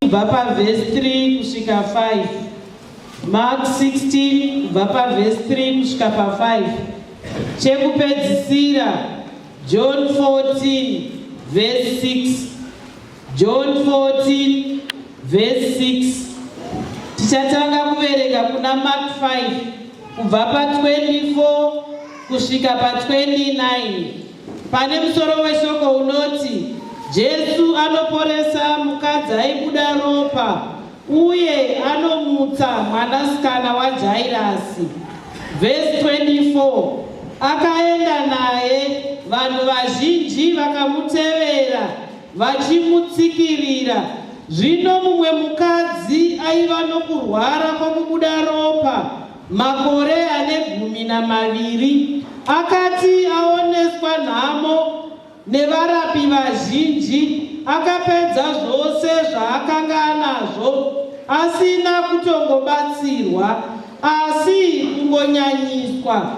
kubva pavhesi 3 kusvika 5. Mark 16 kubva pavhesi 3 kusvika pa5. Chekupedzisira John 14 verse 6. John 14 verse 6. Tichatanga kuverenga kuna Mark 5 kubva pa24 kusvika pa29. Pane musoro weshoko unoti Jesu anoporesa mukadzi aibuda ropa uye anomutsa mwanasikana waJairasi. Verse 24. Akaenda naye, vanhu vazhinji vakamutevera vachimutsikirira. Zvino mumwe mukadzi aiva nokurwara kwokubuda ropa makore ane 12 akati aoneswa nhamo nevarapi vazhinji, akapedza zvose zvaakanga anazvo asina kutongobatsirwa asi kungonyanyiswa.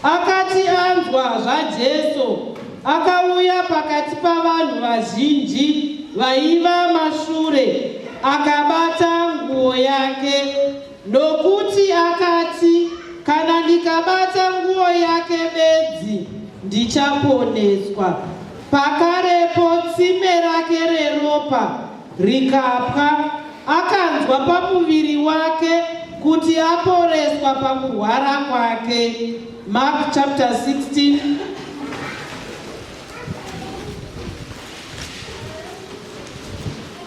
Akati anzwa zvaJesu, akauya pakati pavanhu vazhinji vaiva mashure, akabata nguo yake, nokuti akati, kana ndikabata nguo yake bedzi ndichaponeswa. Pakarepo tsime rake reropa rikapwa. Akanzwa pamuviri wake kuti aporeswa pakurwara kwake. Mark chapter 16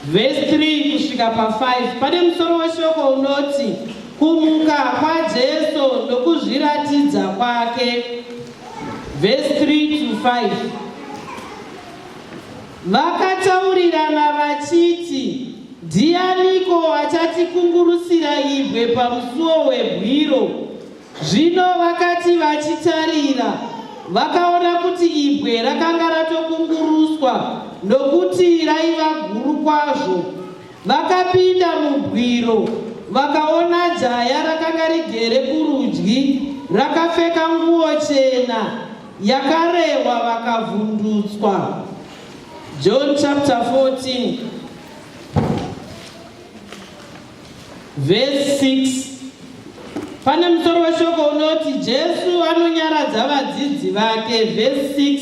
verse 3 kusvika pa5. Pane musoro weshoko unoti kumuka kwaJesu nokuzviratidza kwake. Verse 3 to 5. Vakataurirana vachiti, ndianiko achatikungurusira ibwe pamusuo webwiro? Zvino vakati vachitarira, vakaona kuti ibwe rakanga ratokunguruswa nokuti raiva guru kwazvo. Vakapinda mubwiro, vakaona jaya rakanga rigere kurudyi, rakapfeka nguo chena yakarehwa, vakavhundutswa. John chapter 14 verse 6. Pane musoro weshoko unoti Jesu anonyaradza vadzidzi vake. Verse 6.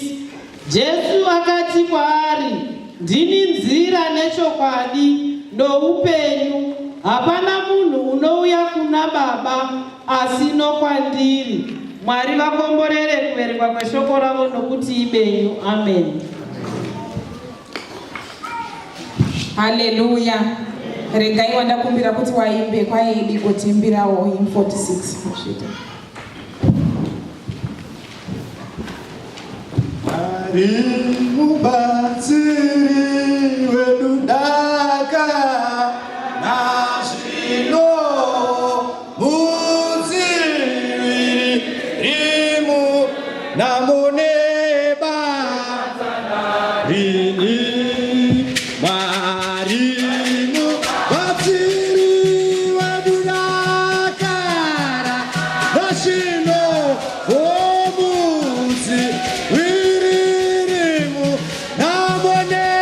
Jesu akati kwaari, ndini nzira nechokwadi noupenyu. Hapana munhu unouya kuna Baba asi nokwandiri. Mwari vakomborere kuverengwa kweshoko ravo nokuti ibenyu. Amen. Haleluya. Regai wandakumbira kuti waimbe kwaedi gotimbirawo hymn 46. Ari mubatsiri wedu daka nazvino mudziri rimu namoneba rini marimu batsiri wedu daka nazvino omudzi wiri rimu namoneba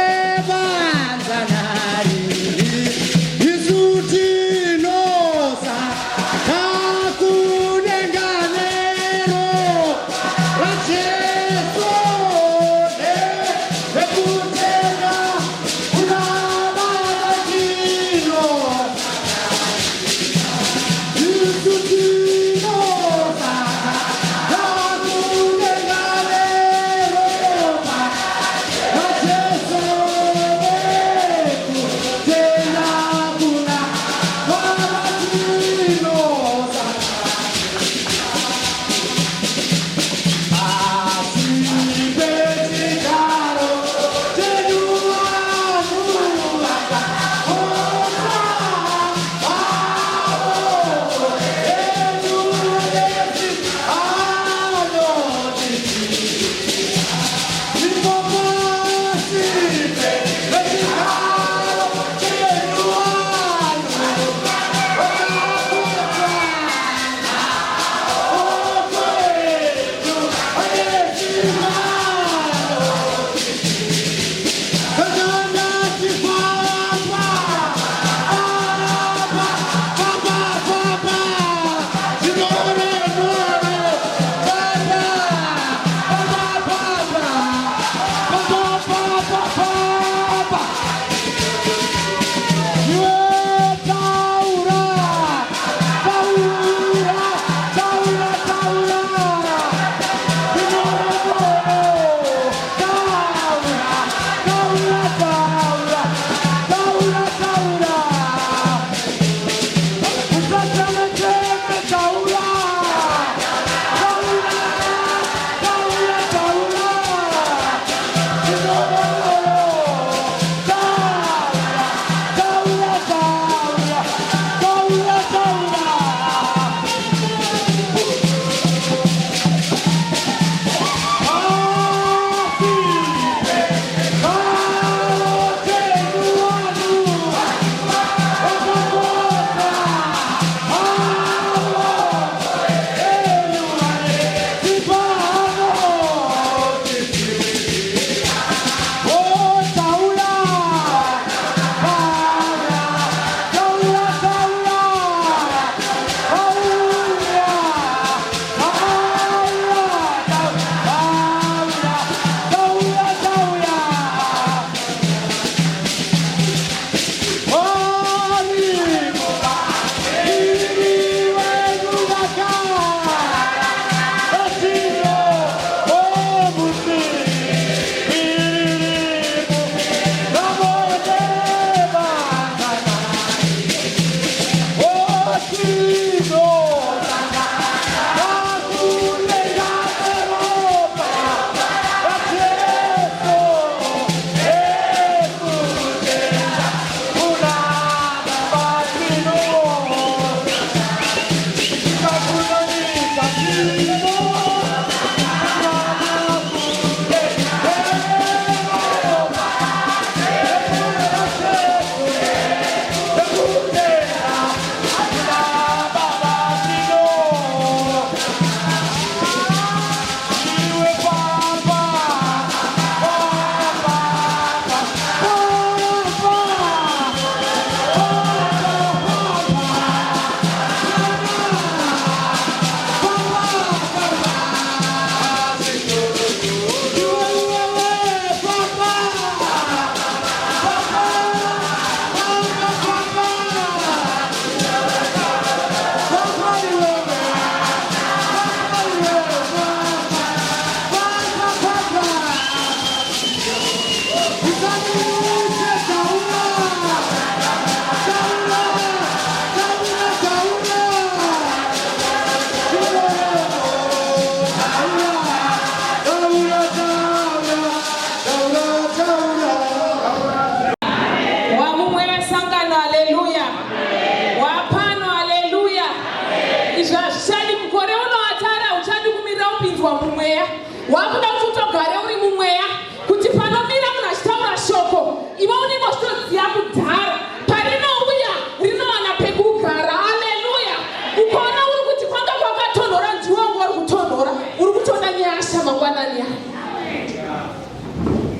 wakuda kutogara uri mumweya kuti panomira munhu achitaura shoko iwe unenge uchitoziva kudhara parinouya rinowana pekugara. Haleluya! ukaona uri kuti kwanga kwakatonhora ndiwe uri kutonhora, uri kutoda nyasha mangwanani ya.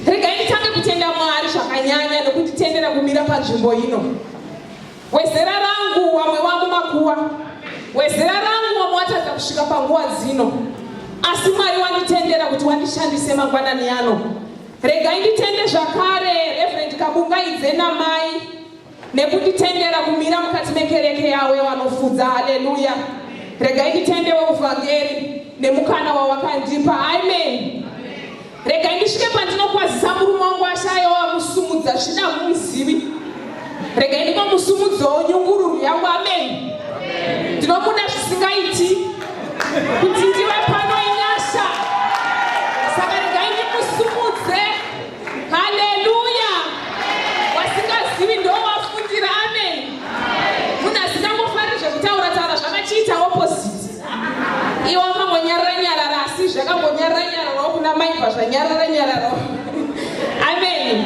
Regai nditange kutenda Mwari zvakanyanya nekunditendera kumira panzvimbo ino. Wezera rangu wamwe wangu makuwa, wezera rangu wamwe watadza kusvika panguva dzino, asi Mwari wanditendera kuti wandishandise mangwanani ano. Regai nditende zvakare Reverend Kabungaidze namai nekunditendera kumira mukati mekereke yawe vanofudza. Haleluya! Regai nditendewo uvhangeri nemukana wawakandipa. Amen. Regai ndisvike pandinokwazisa murume wangu ashayiwa musumudza zvida mumuzivi. Regai ndinomusumudzawo nyungururu yangu. Amen. Ndinomuda zvisingaiti kuti ndive pano inyasha, saka regai ndimusumudze. Haleluya! wasingazivi ndo wafundira. Amen. Munhu asingangofariri zvekutaura taura zvakachiita opposite. Iwe wakangonyarara asi zvakangonyarara kuna maibva zvanyarara. Amen.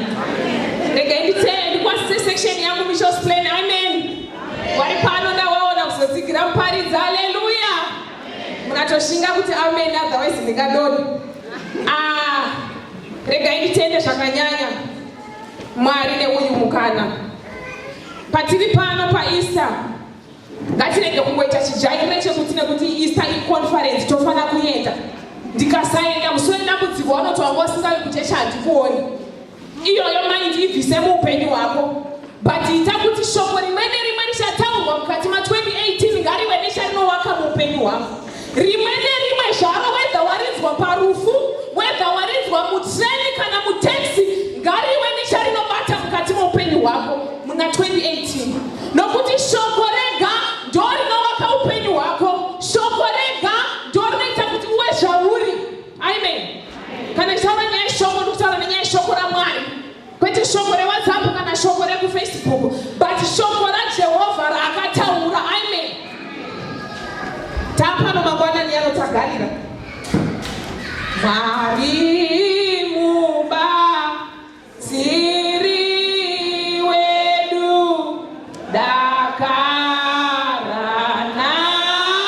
Regai ndikwasise section yangu missions plan. Amen. Wari pano ndawaona kuzodzigira muparidzi. Haleluya! munatoshinga kuti amen, otherwise ndingadoni. Regai nditende zvakanyanya Mwari neuyu mukana. Patiri pano paEaster ngatirege kungoita chijairiro chekuti nekuti Easter conference tofana kuenda. Ndikasaenda musoro dambudziko vanoti wanga usingavi kuchecha handikuoni. Iyoyo mind ibvise muupenyu hwako, but ita kuti shoko rimwe nerimwe richataurwa mukati ma2018 ngariwe necharinowaka muupenyu hwako. Rimwe nerimwe zvaro, wedha warinzwa parufu, wedha warinzwa mutreni kana mutaxi, ngariwe necharinobata mukati muupenyu hwako muna 2018. Nokuti shoko rega ndo rinowaka upenyu hwako. Shoko rega ndo rinoita kuti uwe zvauri. Amen. Kana tichitaura nyaya yeshoko ndikutaura nenyaya yeshoko raMwari, kwete shoko reWhatsApp kana shoko rekuFacebook, but shoko raJehovha raakataura. Amen. Tapano mangwanani anotagarira Mwari mubatsiri wedu dakara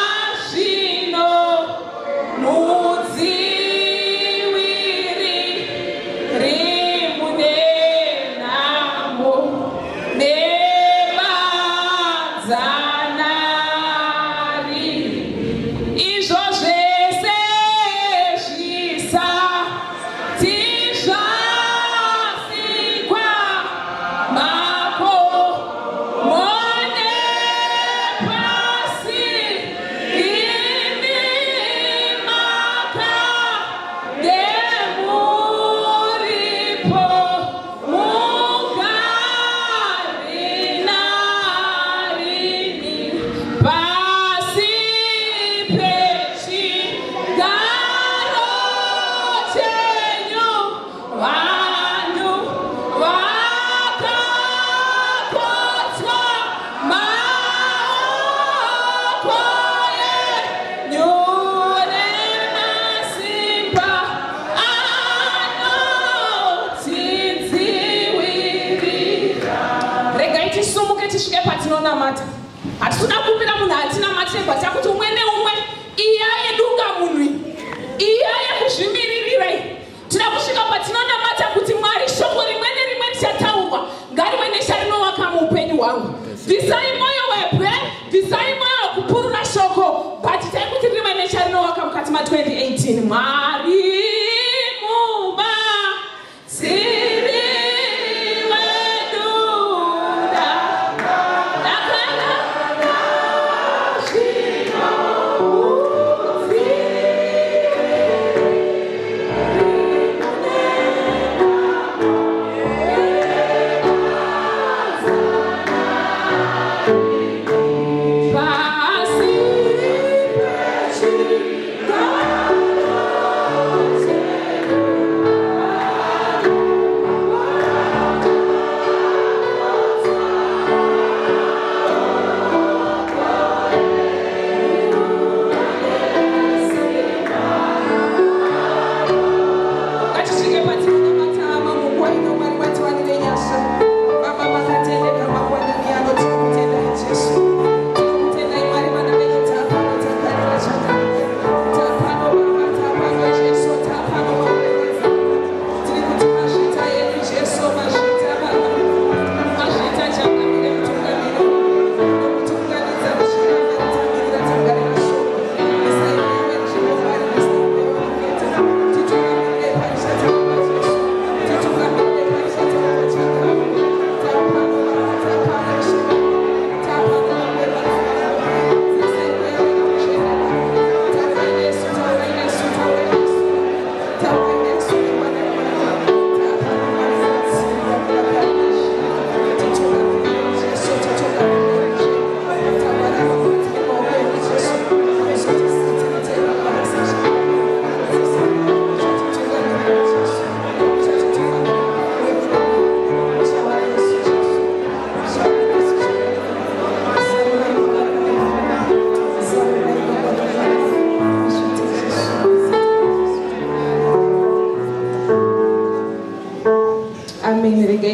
nazvino mudziwiri rimunenamo nevadzanari izvo zvese zvisa tisumuke tisvike patinonamata. Hatisina kumbira munhu atinamate basa kuti umwe neumwe iyaye dunga munhu iyaye kuzvimiririra. Tinoda kusvika patinonamata kuti Mwari shoko rimwe nerimwe richataurwa ngariwe nesha rinovaka muupenyu hwangu. Bvisai mwoyo webwe, bvisai mwoyo wekupurura shoko, but itai kuti rive nesha rinovaka mukati ma2018. Mwari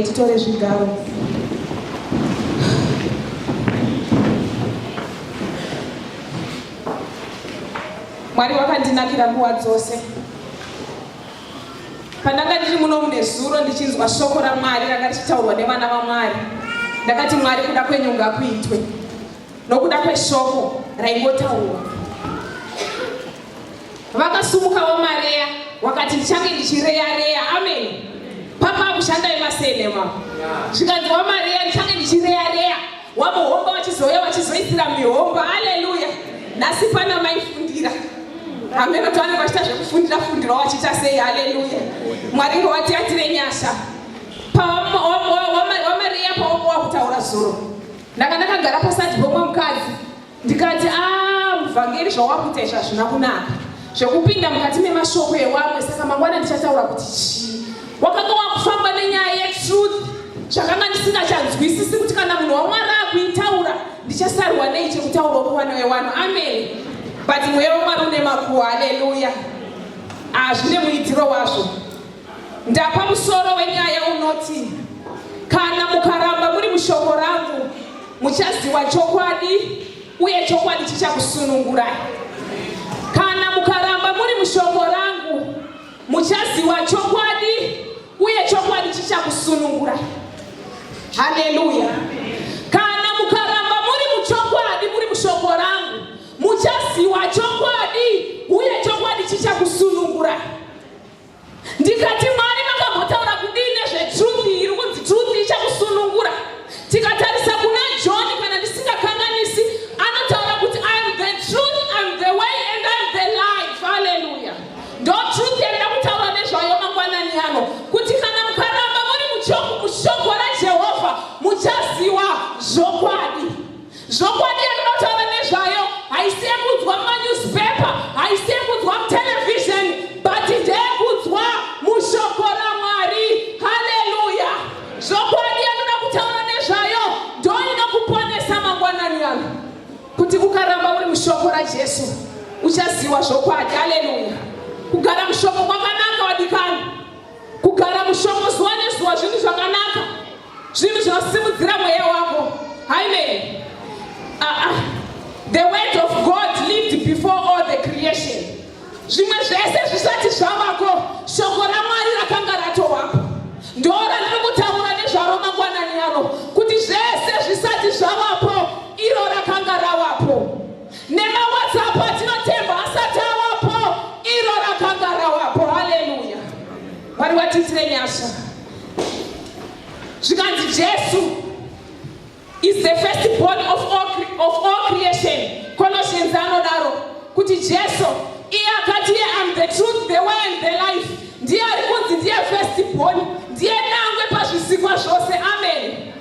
titore zvigaro. Mwari wakandinakira nguva dzose. Pandanga ndiri muno mune zuro ndichinzwa shoko raMwari ranga richitaurwa nevana vaMwari, ndakati Mwari, kuda kwenyu ngakuitwe nokuda kweshoko raingotaurwa. Vakasumuka vaMareya wakati ndichange ndichireya. Amen. Papa kushanda emasenema. Zvikanzi waMareya ndichange ndichireya. Wamuhomba wachizoya wachizoisira mihomba. Haleluya. Nhasi pana maifundira. Amen. Twana vachita zvekufundira wachita sei. Haleluya. Mwari ngowatiatire nyasha. waMareya pawakutaura zuro, ndakagara pasati pomwe mukadzi ndikati muvhangeri zvawakuita izvi hazvina kunaka, zvekupinda mukati memashoko evamwe. Saka mangwana ndichataura kuti chii. Wakanga wakufamba nenyaya yetruth, zvakanga ndisingachanzwisisi kuti kana munhu waMwari akuitaura ndichasarwa nei chekutaurwa kuvana vevanhu. Amen. But mweya waMwari une makuhwa. Haleluya. Zvine muitiro wazvo. Ndapa musoro wenyaya unoti, kana mukaramba muri mushoko rangu muchaziva chokwadi, uye chokwadi chichakusunungurai. Kana mukaramba muri mushoko rangu muchaziva chokwadi, uye chokwadi chichakusunungurai. Haleluya. Kana mukaramba muri muchokwadi, muri mushoko rangu muchaziva chokwadi, uye chokwadi chichakusunungurai. Ndikati Mwari makambotaura kudini zvetruth iri kunzi truth ichakusunungura. Tikatarisa kuna John, kana ndisingakanganisi, anotaura kuti I am the truth, I am the way and I am the life. Hallelujah. Ndo truth yenda kutaura nezvayo mangwanani ano, kuti kana mukaramba muri mushoko raJehovha muchaziva zvokwadi. Zvokwadi yandinotaura nezvayo haisi yekudzwa mumanyuzipepa, haisi yekudzwa mutelevision, but ndeyekudzwa mushoko raMwari. Haleluya. Zvokwadi yandinoda kutaura nezvayo ndo inokuponesa mangwanani ano, kuti ukaramba uri mushoko raJesu uchaziva zvokwadi. Haleluya. Kugara mushoko kwakanaka wadikani. Kugara mushoko zuva nezuva zvinhu zvakanaka. zvinhu zvinosimudzira mweya wako. Amen. The word of God lived before all the creation. Zvimwe zvese zvisati zvavako, shoko raMwari rakanga ratovapo. Ndora ndiri kutaura nezvaro mangwanani ano, kuti zvese zvisati zvavapo, iro rakanga ravapo. NemaWhatsApp atinotemba asati avapo, iro rakanga ravapo. Haleluya. Mwari watiitire nyasha. Zvikanzi Jesu is the firstborn of all creation. Colossians anodaro kuti Jesu iye akati I am the truth, the way and the life. Ndiye ari kunzi ndiye firstborn, ndiye nangwe pazvisikwa zvose. Amen.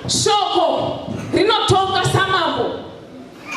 Shoko rinotonga samambo.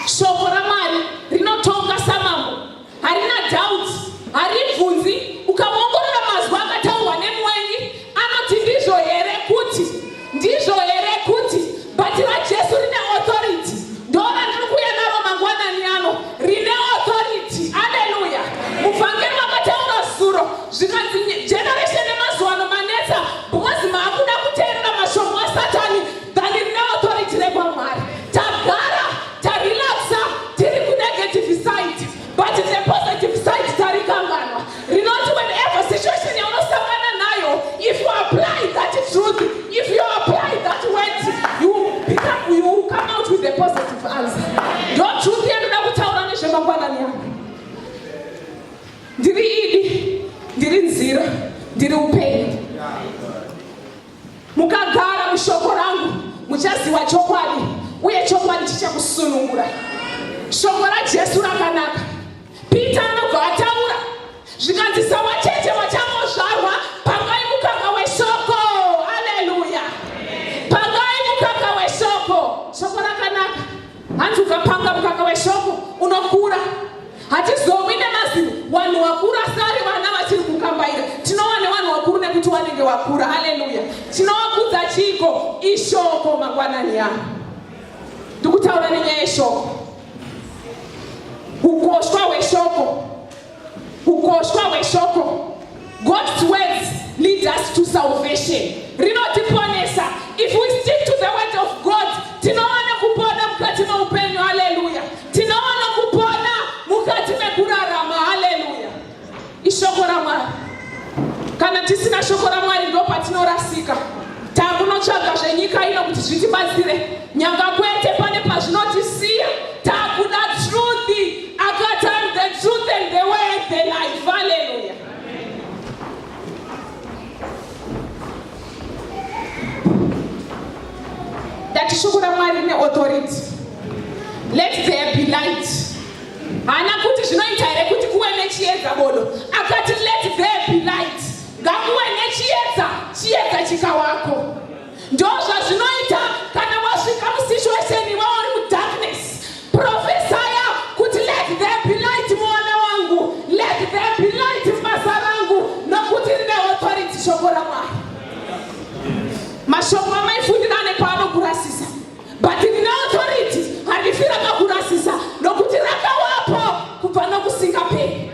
Shoko raMwari rinotonga samambo. Harina doubt, haribvunzi. Ukamongorora mazwi akataurwa nemwengi, anoti ndizvo here kuti, ndizvo here kuti, bati raJesu rine authority. Ndora ndiri kuuya naro mangwanani ano, rine authority. Haleluya. Muvhangeri vakataura zuro, zvikanzi generation yemazuva ano manetsa, because maakuda kuteerera mashoko aSatani, than rine authority rekwaMwari. Tagara, tarelaxa, tiri kunegative side, but the positive side tarikanganwa. Rinoti whenever situation yaunosangana nayo, if you apply that truth, if you apply that word, you come out with a positive answer. Don't truth yenu na kutaura nezvemangwanani yangu. Ndiri idi, ndiri nzira, ndiri upenyu. Mukagara mushoko rangu, muchaziva chokwadi, uye chokwadi chichakusunungura. Shoko raJesu rakanaka. Peter anobva ataura zvikanzi sawacheche vachamozvarwa pangai mukaka weshoko. Haleluya. Pangai mukaka weshoko. Shoko rakanaka. Hanzi ukapanga mukaka weshoko unokura. Hatizovi nemazivo vanhu vakura sari vana vachiri kukambaira. Tinova nevanhu vakuru nekuti vanenge vakura. Haleluya. Tinovakudza chiko ishoko mangwanani yangu. Ndikutaura nenyaya yeshoko. Ukoshwa weshoko. Ukoshwa weshoko. God's words lead us to salvation. Rinotiponesa. If we stick to the word of God, tinowana kupona mukati meupenyu. Haleluya. Tinowana kupona mukati mekurarama. Haleluya. Ishoko raMwari. Kana tisina shoko raMwari ndo patinorasika. Takunotsvaga zvenyika ino kuti zvitibatsire. Nyanga kwete pane pazvinotisiya. Takuda truth. Akatani the truth and the way and the life. Hallelujah. That shoko raMwari rine authority. Let there be light. Hana kuti zvinoita here kuti kuwe nechiedza bodo. Akati let there be light. Ngakuwe nechiedza, chiedza chikawako. Ndozva zvinoita kana wasvika musituation wauri mudarkness. Prophesy kuti let there be light mwana wangu. Let there be light basa rangu. Nokuti rine authority shoko raMwari. Mashoko amaifundirane paanokurasisa. But rine authority handifira kakurasisa. Nokuti rakawapo kubva nokusingaperi.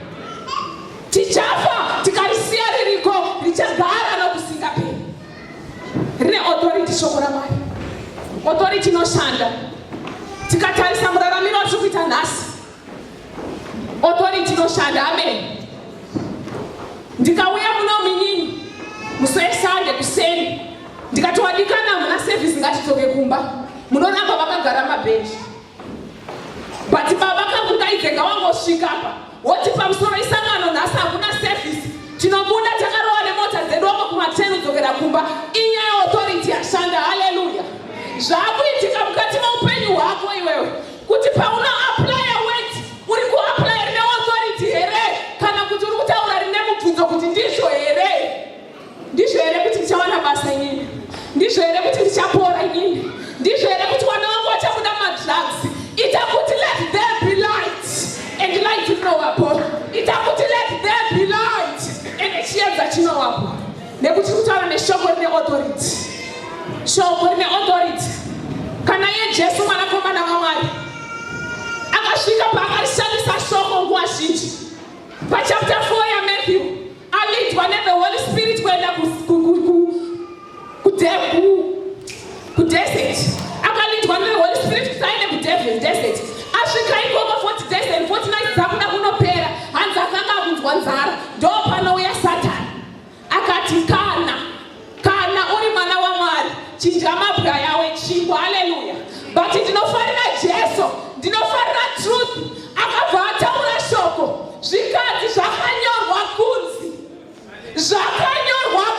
Tichafa tikarisiya ririko richagara nokusingaperi. Rine authority shoko raMwari. Authority inoshanda. Tikatarisa muraramiro watiri kuita nhasi. Authority inoshanda. Amen. Ndikauya muno minyinyi musi weSunday kuseni, ndikati wadikana muna service ngatidzoke kumba. Munoramba vakagara mabhenji. But baba kangu kaidzenga wangosvika apa. Woti pamusoro isangano nhasi hakuna service. Tinobuda takarowa nemota dzedu wako kumateni kudzokera kumba. Inyaya authority yashanda. Haleluya. Zvakuitika mukati meupenyu hwako iwewe. Kuti pauno apply word, uri kuapply rine authority here kana kuti uri kutaura rine mubvunzo kuti ndizvo here. Ndizvo here kuti ndichawana basa inini. Ndizvo here kuti ndichapora inini. Ndizvo here kuti vana vangu vachabuda madrugs. Ita kuti let there be light and light inowapo. Ita kuti let there be light and chiedza chinowapo. Nekuti kutaura neshoko rine authority. Shoko rine authority. Kana ye Jesu mwanakomana waMwari akasvika paakarishandisa shoko nguva zhinji. Pachapter 4 yaMatthew alidwa neThe Holy Spirit kuenda kudesert. Akalindwa neHoly Spirit kuti aende kudesert. Asvika ikoko 40 days and 40 nights dzakuda kunopera. Hanzi akanga akunzwa nzara. Ndo panouya Satani. Akati kana uri mwana waMwari, chinja mabwe yawe chingwa. Hallelujah. But ndinofarira Jesu, ndinofarira truth. Akabva ataura shoko. Zvikadzi zvakanyorwa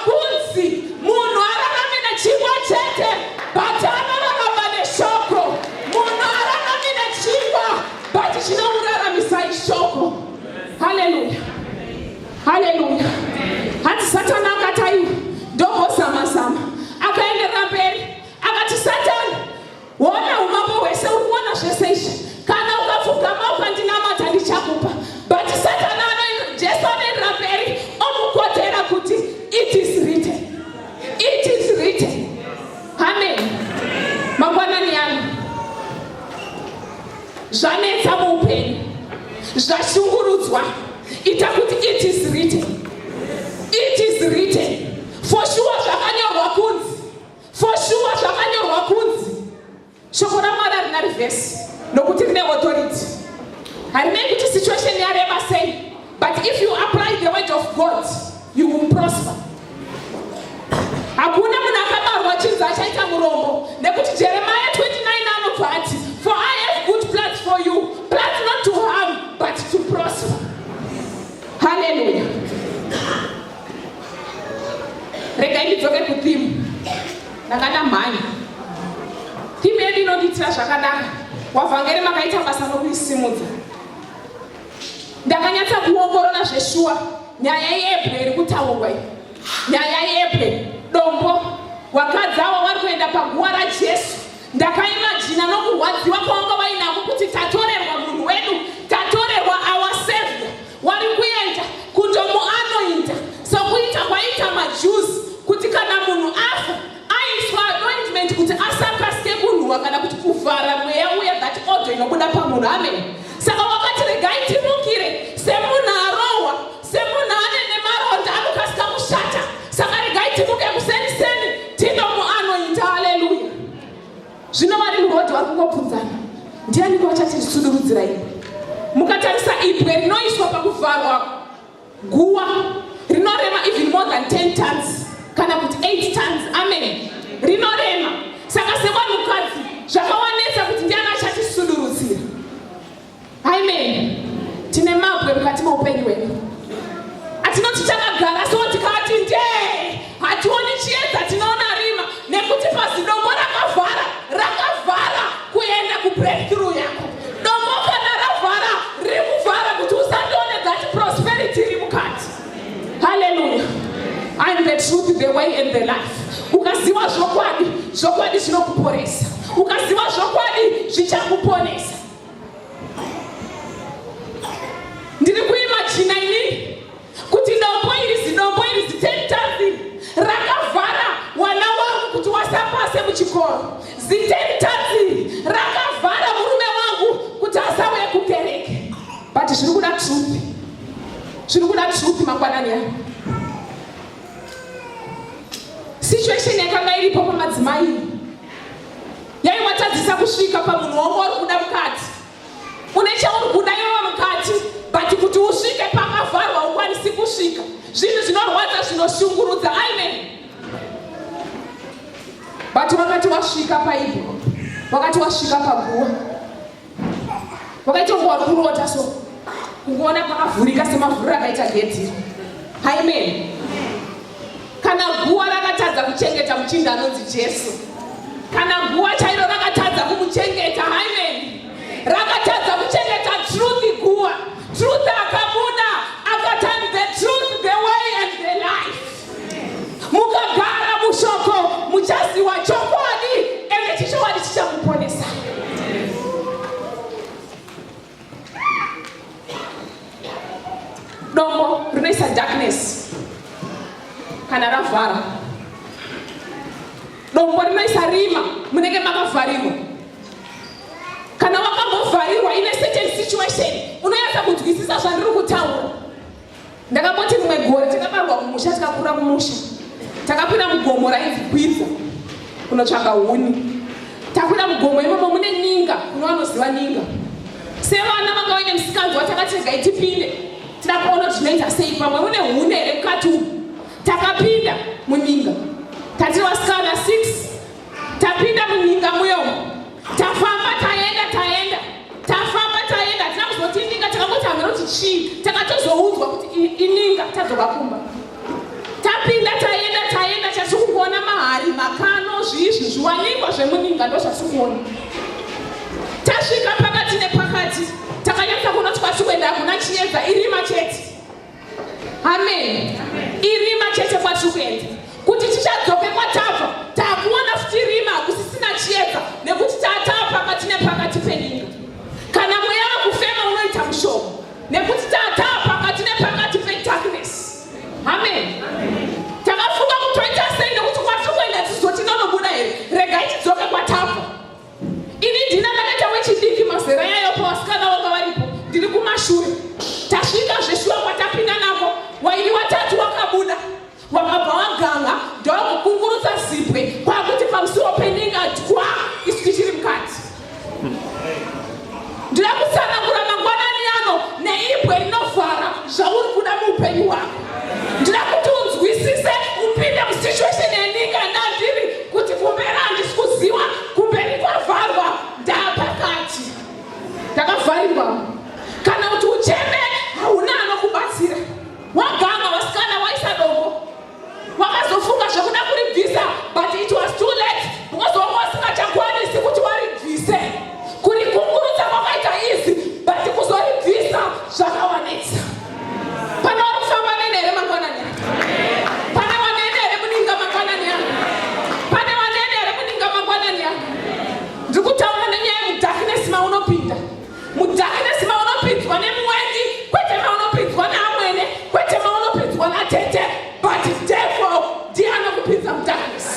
kunzi munhu ararame nechingwa chete, but anorarama neshoko. Munhu ararame nechingwa, but chinomuraramisa ishoko. Hallelujah. Hallelujah. Hati Satani akataiwa ndohozama akaenderera mberi akati, Satani, wona umambo hwese uri kuona zvese izvi, kana ukapfugama ukandinamata ndichakupa. But Satani Jesu anoenderera mberi omukotera kuti it is written. It is written. Amen. Mangwanani yangu, zvanetsa muupenyu, zvashungurudzwa, ita kuti it is written. It is written. For sure zvakanyorwa kunzi. For sure zvakanyorwa kunzi. Shoko raMwari harina reverse nokuti rine authority. Harinei kuti situation yarema sei, but if you apply the word of God, you will prosper. Hakuna munhu akabarwa chinzi achaita murombo, nekuti Jeremiah 29 anobva ati, for I have good plans for you, plans not to harm but to prosper. Hallelujah. Regai ndidzoke kuthimu. Ndakada mhanya. Thimu yedu inonditira zvakanaka. Wavhangeri makaita basa nokuisimudza. Ndakanyatsa kuongorora zveshuwa nyaya yeEbhre iri kutaurwa iyi. Nyaya yeEbhre, dombo, wakadzi avo vari kuenda paguva raJesu. Ndakaimajina nokurwadziwa kwavanga vainako kuti tatorerwa munhu wedu, tatorerwa our Savior. Wari kuenda kundomuanointa sokuita kwaita maJews, kuti kana munhu afa aiswa anointment kuti asakasike kunhuhwa kana kuti kuvhara mweya uya that odor inobuda pamunhu. Amen. Saka wakati regai timukire semunhu arohwa, semunhu ane nemaronda anokasika kushata. Saka regai timuke kuseniseni tindomuanointa. Haleluya. Zvino vari murodhi vari kungobvunzana, ndianiko achatisudurudzira iwe? Mukatarisa ibwe rinoiswa pakuvharwa guwa rinorema even more than 10 tons kana kuti 8 tons. Amen. Rinorema. Saka sevanhukadzi zvakawanetsa kuti ndiani achatisudurudzira. Amen. Tine mabwe mukati meupenyu hwedu. Hatinoti takagara so tikati ndee, hationi chiedza, tinoona rima, nekuti pasi dombo rakavhara kuenda kubreakthrough yako. Dombo kana ravhara rikuvhara kuti usandoone that prosperity iri mukati. Hallelujah. I am the truth, the way and the life. Ukaziva zvokwadi zvinokuporesa. Ukaziva zvokwadi zvichakuponesa. Ndiri kuimagina ini kuti dombo iri 10 tons rakavhara wana wangu kuti wasapase muchikoro. 10 tons rakavhara murume wangu kuti asauye kukereke. But zviri kuda truth. Zviri kuda truth mangwanani yangu. Situation yakanga iripo pamadzimai yaiwatadzisa kusvika pamunhu womwe uri kuda mukati. Une chauri kuda iwewe mukati, but kuti usvike pakavharwa ukwanisi kusvika. Zvinhu zvinorwadza zvinoshungurudza. Amen. But wakati wasvika paibwe, wakati wasvika paguwa, wakaita kunge wari kurota so kungoona pakavhurika semavhuri akaita gedhi. Amen. Kana guwa rakatadza kuchengeta muchinda anonzi Jesu, kana guwa chairo rakatadza kumuchengeta. Amen. Rakatadza kuchengeta truth guwa. Truth akabuda akatani the truth, the way and the life. Mukagara mushoko muchaziwa chokwadi ende chichokwadi chichakuponesa. Dombo rinoisa darkness kana ravhara. Dombo rinoisa rima munenge makavharirwa. Kana wakambovharirwa in a certain situation, unoyatsa kunzwisisa zvandiri kutaura. Ndakamboti rimwe gore takabarwa kumusha, tikakura kumusha. takapinda mugomo rainzi Kwidza kunotsvaga huni. Takwira mugomo imomo mune ninga, kuno vanoziva ninga. Sevana vanga vaine musikadzi watakati regai tipinde tida kuona kuti zvinoita sei, pamwe mune huni here mukati umu. Takapinda muninga, tatiri vasikana 6 tapinda muninga muyomo, tafamba taenda tafamba taenda, tina kuzoti ininga takangoti hamira kuti chii, takatozoudzwa kuti ininga tadzoka kumba. Tapinda taenda chasiri kuona mahari, makano, zviizvi zviwanikwa zvemuninga ndo zvasiri kuona. Tasvika pakati nepakati takanyatsa kuona kuti kwasiri kuenda hakuna chiedza, irima chete. Amen. Irima chete kwasiri kuenda. Kuti tichadzoke kwatabva takuona futi irima hakusisina chiedza nekuti tatava pakati nepakati peninga. Kana mweya wakufema unoita mushomo nekuti tatava pakati nepakati pedarkness. Amen. Takafunga kutoita sei nekuti kwasiri kuenda tizoti nonobuda here, regai tidzoke kwatabva. Ini ndina ndakaita wechidiki mazera yayo pawasikana vanga varipo, ndiri kumashure. Tasvika zveshuwa kwatapinda nako, wairi watatu wakabuda, wakabva waganga ndokukungurutsa zipwe kwakuti pamusoro peninga twa isu tichiri mukati. Ndira kutsanangura mangwanani ano neibwe rinovhara zvauri kuda muupenyu hwako. Ndira kuti unzwisise upinde musituation yeninga ndandiri kuti kumberi handisi kuziva, kumberi kwavharwa ndapakati. Ndakavharirwa. Kana kuti ucheme hauna anokubatsira. Waganga vasikana waisa dombo, wakazofunga zvekuda kuribvisa, but it was too late because wanga wasingachakwanisi kuti waribvise. Kurikungurutsa kwakaita easy, but kuzoribvisa zvakawanetsa. Pana vari kufamba nene here mangwanani ano? Pane vanene here muninga mangwanani ano? Pane vanene here muninga mangwanani ano? Ndiri kutaura nenyaya yemudarkness maunopinda. Mudarkness maunopinzwa nemwengi, kwete maunopinzwa neamwene, kwete maunopinzwa natete, but therefore ndiye anokupinza mudarkness.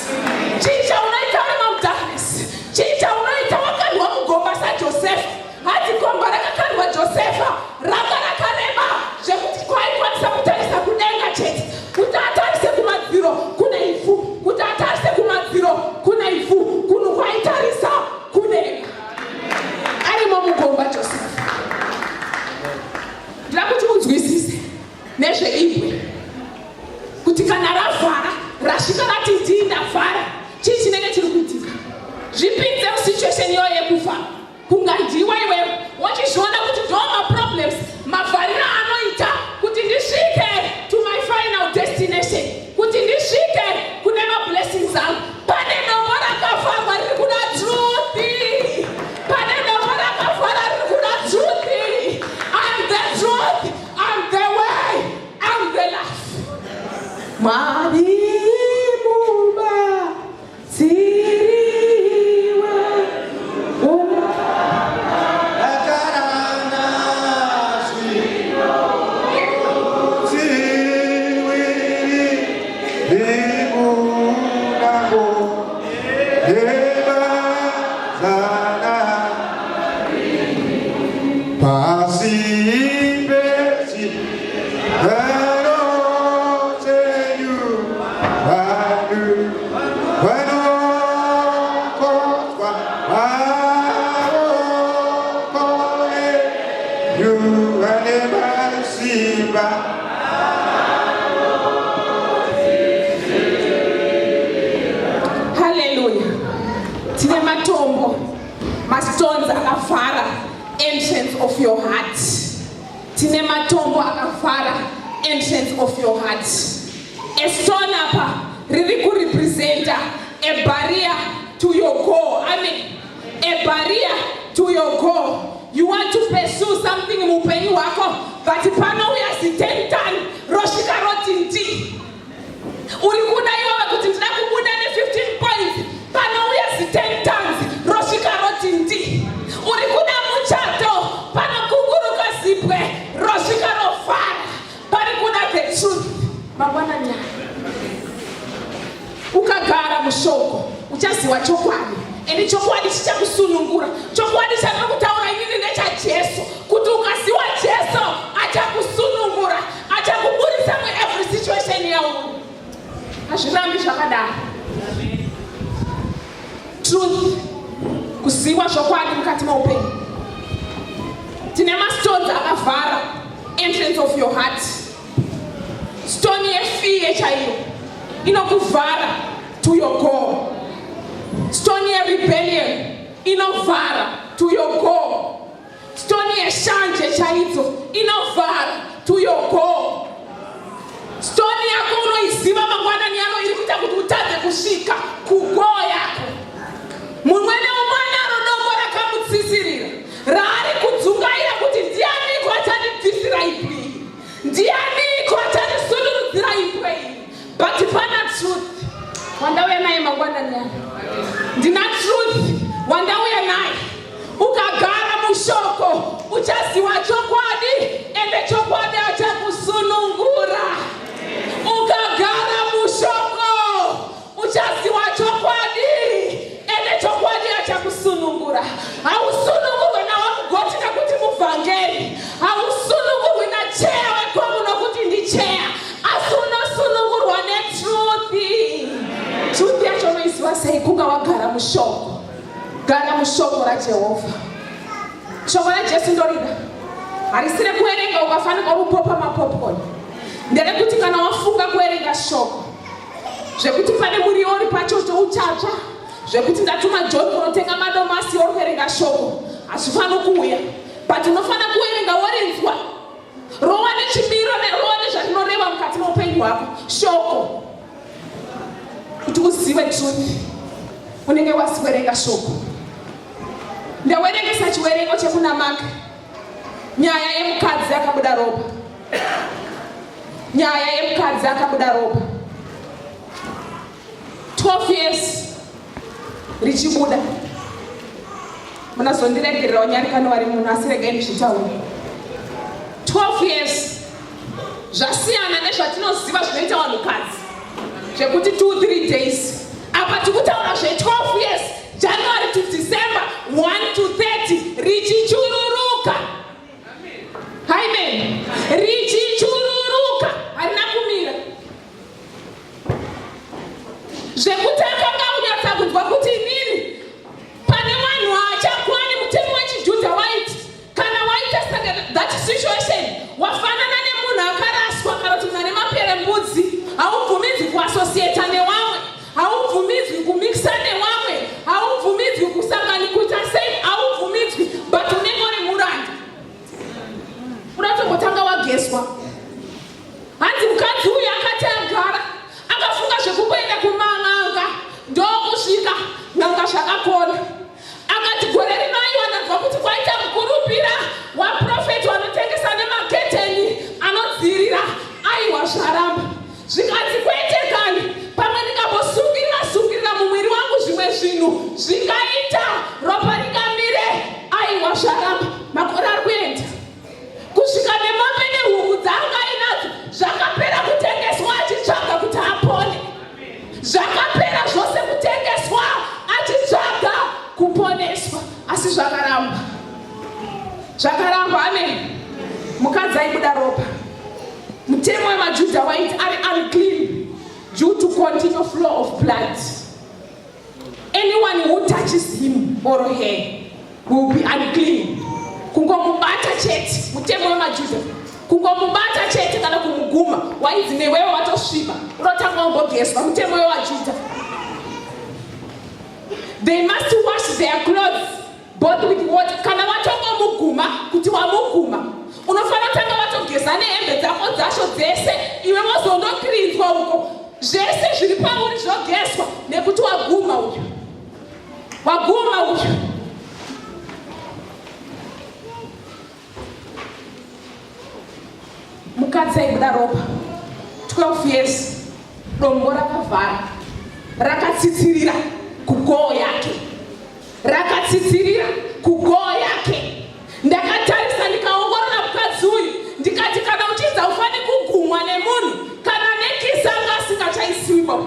Chii chaunoita uri mudarkness? Chii chaunoita wakandwa mugomba saJosefa? Hati gomba rakakandwa Josefa ranga rakareba zvekuti kwaikwanisa kutarisa kudenga chete, kuti atarise kumadziro kune ivhu, kuti atarise kumadziro kune ivhu, kuno kwaitarisa kudenga. Arimo mugomba Josefa. Ndira kuti unzwisise nezveibwe kuti kana ravhara rasvika rati ndii ndavhara, chii chinenge chiri kuitika? Zvipinze musituation iyoyo yekufa kungandiwa iwewe wachizviona kuti ndo maproblems mavharira anoita kuti ndisvike to my final destination, kuti ndisvike kune mablessings angu. Pane dombo rakavharwa riri kuda truthi, pane dombo rakavhara riri kuda truthi. I'm the truth, I'm the way, I'm the life. Madimuba siriwa stones akavhara entrance of your heart. Tine matombo akavhara entrance of your heart. A stone apa riri kurepresenta a barrier to your goal. I mean, a barrier to your goal. You want to pursue something muupenyu wako, but pano uyazitentani rosvika roti ndi. Uri kuda iwewe kuti ndida kubuda ne 15 points, pano uyazitentani rosvika roti ndi. Uri kuda muchato, pano kunguruka zipwe rosvika rovhara, pari kuda the truth. Mabwana nyaya. Ukagara mushoko uchaziwa chokwadi, ende chokwadi chichakusunungura. Chokwadi chanokutaura inini nechaJesu, kuti ukaziwa Jesu achakusunungura, achakuburisa mu every situation yawo. hazvirambi zvakadaro. Truth, kuziva zvokwadi mukati meupenyu. Tine mastones akavhara entrance of your heart. Stone yefear chaiyo inokuvhara to your goal. Stone yerebellion inovhara to your goal. Stone yeshanje chaidzo inovhara to your goal. Stone yako unoiziva mangwanani yano iri kuita kuti utadze kusvika kugoal yako. Mumwe neumwe anodombo rakamutsitsirira raari kudzungaira kuti ndianiko achandibvisira ipi, ndianiko achandisundurudzira ipi. But pana truth wandauya naye mangwanani yano. Ndina truth wandauya naye. Ukagara mushoko uchaziva chokwadi, ende chokwadi achakusunungura. Ukagara mushoko uchaziva chokwadi, ende chokwadi achakusunungura. Hausunungurwe nawamugoti nekuti muvhangeri, hausunungurwe nacheya wekomu nokuti ndicheya, asi unosunungurwa netruthi. Truthi yacho unoiziva sei? Kunga wagara mushoko. Gara mushoko raJehovha. Shoko raJesu ndorida. Harisire kuerenga ukafanika upopa mapopcorn. Nderekuti kana wafunga kuerenga shoko, zvekuti pane muriwo uri pachoto uchatsva, zvekuti ndatuma John kunotenga madomasi uri kuerenga shoko, hazvifani kuuya. But unofana kuerenga worinzwa. Rova nechimiro nerova nezvatinoreva mukati meupenyu hwako. Shoko. Kuti uzive truth, unenge wasiwerenga shoko. Ndawerengesa chiwerengo chekuna Mark. Nyaya yemukadzi akabuda ropa. Nyaya yemukadzi akabuda ropa. 12 years richibuda. Munazondiregerera wanyarikano vari munhu asi regai ndizvitaure. 12 years zvasiyana nezvatinoziva zvinoita vanhukadzi zvekuti 2-3 days. Apa tikutaura zve12 years, January to December 1 to 30 richichururuka. Amen. Richichururuka. Harina kumira. Zvekuti akanga unyatsa kunzwa kuti nini pane vanhu vachakwani mutemo wechiJudha waiti kana waita that situation wafanana nemunhu akaraswa kana kuti muna nemaperembudzi, haubvumidzwi kuasosieta nevamwe, haubvumidzwi kumikisa nevamwe, haubvumidzwi kuita sei, haubvumidzwi, but unenge uri muranda. Unatongotanga wageswa. Hanzi mukadzi uyu akati agara akafunga zvekuenda kuman'anga ndokusvika n'anga zvakakona. Akati gore rino aiwananzwa kuti kwaita mukurupira waprofeti wanotengesa nemaketeni anodzirira, aiwa zvaramba. Zvikati kwete kani pamwe ndingambosungirira mumwiri wangu zvimwe zvinhu zvingaita ropa rikamire, aiwa zvaramba. Makore ari kuenda kusvika nemombe nehuku dzanga inadzo zvakapera kutengeswa achitsvaga kuti apone. Zvakapera zvose kutengeswa achitsvaga kuponeswa, asi zvakaramba. Zvakaramba. Amen. Mukadzi aibuda ropa. Mutemo wemaJudha waiti ari unclean due to continual flow of blood. Anyone who touches him or her will be unclean. Kungomubata chete, mutemo wemaJudha. Kungomubata chete kana kumuguma waidzi newewe watosviba, unotanga ungogeswa. Mutemo wevaJudha. They must wash their clothes both with water. Kana watongomuguma kuti wamuguma, unofana tanga watogeza nehembe dzako dzacho dzese, iwe wozondokiridzwa uko. Zvese zviri pauri zvogeswa nekuti waguma uyu. Waguma uyu. Mukadzi aibuda ropa. 12 years. Dombo rakavhara. Rakatsitsirira kugoal yake. Rakatsitsirira kugoal yake. Ndakatarisa ndikaongorora mukadzi uyu ndikati kana uchidza ufani kugumwa nemunhu kana nekisa anga asingachaisiwi baba,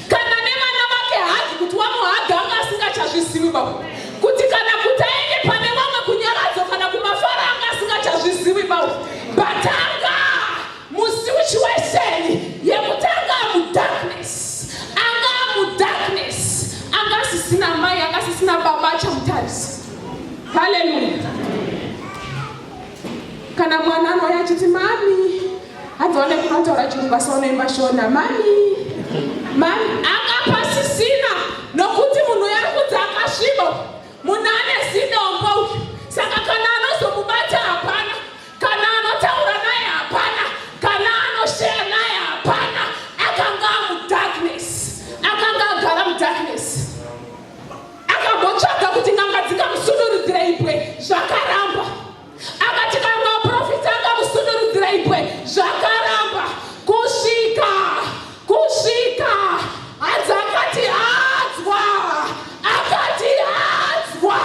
kana nevana vake hadzi kuti wamuhaga anga asingachazvisiwi baba, kuti kana kuti aende pane vamwe kunyaradzo kana kumafara anga asingachazvisiwi baba. Batanga musituation yekutanga mudarkness. Haleluya. Kana mwana anoya achiti mami, adzoone kunotaura chirungu asaonoimba shona. Mami akapasisina nokuti munhu uyo ari kunzi akasviba, munhu ane zidombo. Saka kana anozomubata hapana, kana anotaura naye hapana, kana anosheya naye hapana. Akanga mudarkness, akanga agara mudarkness. Akambotsvaga kuti nganga dzikamusunuridzira ibwe, zvakaramba. Akati kana maprofita akamusunuridzira ibwe, zvakaramba. Kusvika hanzi akati adzwa, akati adzwa.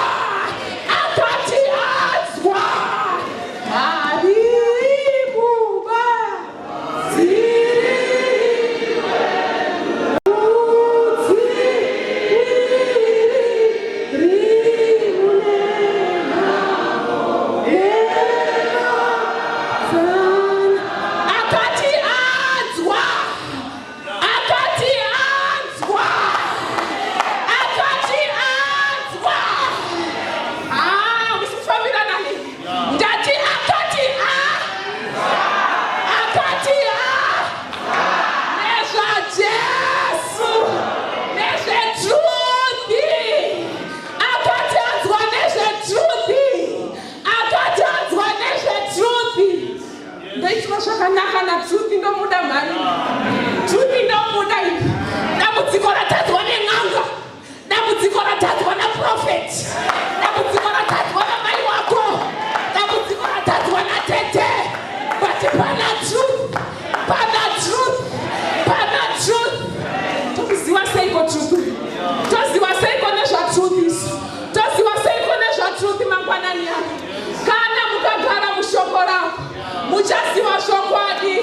Muchaziwa shokwadi,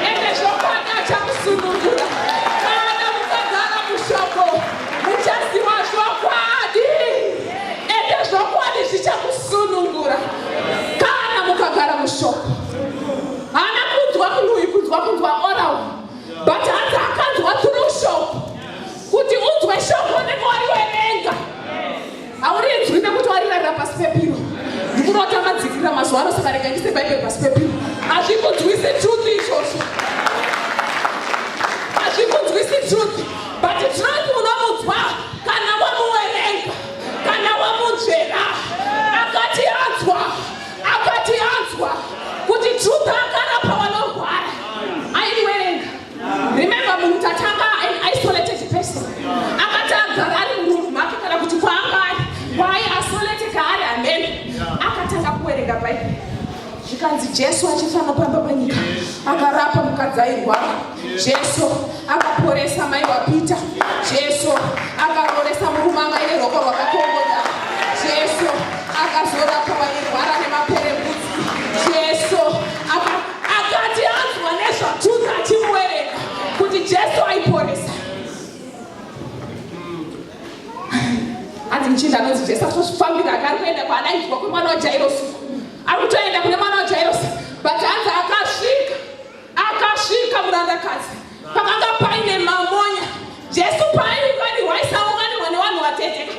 ende shokwadi achakusunungura. Kana mukagara mushoko, muchaziwa shokwadi, ende shokwadi zvichakusunungura. Kana mukagara mushoko, hana kunzwa kunhuyi kunzwa oral, but hanzi akanzwa through shoko. Kuti unzwe shoko nekwariwerenga, haurinzwi nekuti warirara pasi pepiro. Ndikunotamadzikira mazuva ano saka rega ndise Bible pasi pepiro. Hazvikunzwisi truth izvozvo. Hazvikunzwisi truth. But truth unomudzwa kana wamuwerenga, kana wamunzvera. Akati anzwa kuti truth akarapa vanorwara. Aiwerenga. Remember munhu tatanga an isolated person. Akati agara ari murungu make kana kuti kwaangari. Why isolated kaari amen. Akatanga kuwerenga Bible. Zvikanzi Jesu achifamba pamba panyika akarapa mukadzi airwara. Jesu akaporesa mai waPita. Jesu akaporesa murume anga ine roko rwakakongoda. Jesu akazorapa vairwara nemaperembudzi. Jesu akati anzwa nezvatruth achimuwerenga kuti Jesu aiporesa. Hanzi muchinda anonzi Jesu atozvifambira akari kuenda kwaadainzwa kwemwana waJairosi. Ari kutoenda kune mwana waJairosi, but hanzi akasvika murandakadzi pakanga paine mamonya. Jesu paainge waisaunganirwa nevanhu vatete,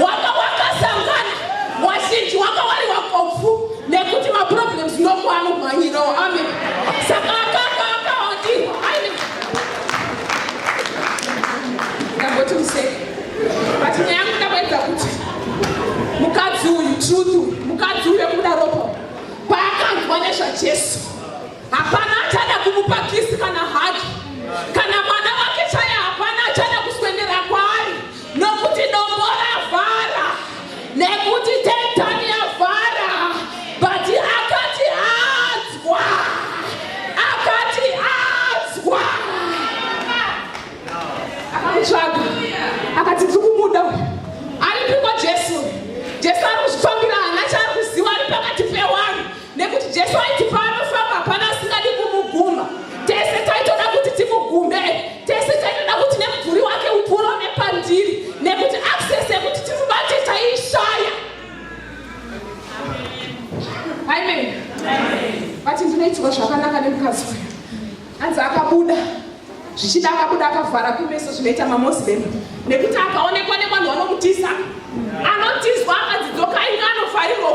wanga wakasangana, wazhinji wanga wari wakofu nekuti maproblems ndokuanomhanyirawo. Amen. Saka akanga akawadirwa. Ndamboti museke, but nyaya yangu ndakwaidza kuti mukadzi uyu truth, mukadzi uyu ekuda ropa paakanzwa nezvaJesu, hapana achada kumupa kisi kana haki, kana mwana wake chaya hapana achada kuswendera kwaari, nokuti dombo ravhara, nekuti tetani yavhara. But akati adzwa, akamutsvaga akati tikumuda uyu aripiko Jesu. Jesu ari kuzvifambira hana chaari kuziva ari pakati pevanhu, nekuti Jesu aiti paanofamba hapana asingadi kumuguma. Tese taitoda kuti timugume, tese taitoda kuti nemumvuri wake upuro nepandiri, nekuti access yekuti timubate taiishaya. Amen. But ndinoitirwa zvakanaka nemukadzi uyu. Hanzi akabuda, zvichida akabuda akavhara kumeso zvinoita maMoslem, nekuti akaonekwa nevanhu vanomutisa. Anotizwa akadzidzoka inge anofarirwa